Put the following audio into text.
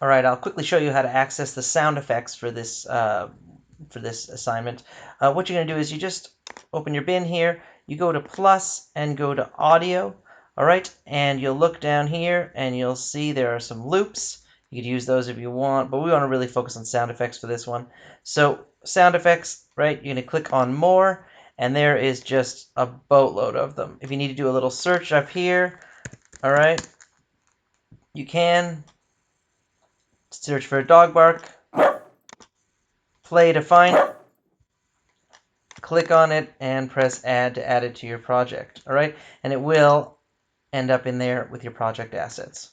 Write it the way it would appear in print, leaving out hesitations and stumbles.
All right, I'll quickly show you how to access the sound effects for this assignment. What you're going to do is you just open your bin here, you go to plus and go to audio, all right, and you'll look down here and you'll see there are some loops. You could use those if you want, but we want to really focus on sound effects for this one. So sound effects, right, you're going to click on more, and there is just a boatload of them. If you need to do a little search up here, all right, you can search for a dog bark, play to find, click on it, and press add to add it to your project. All right, and it will end up in there with your project assets.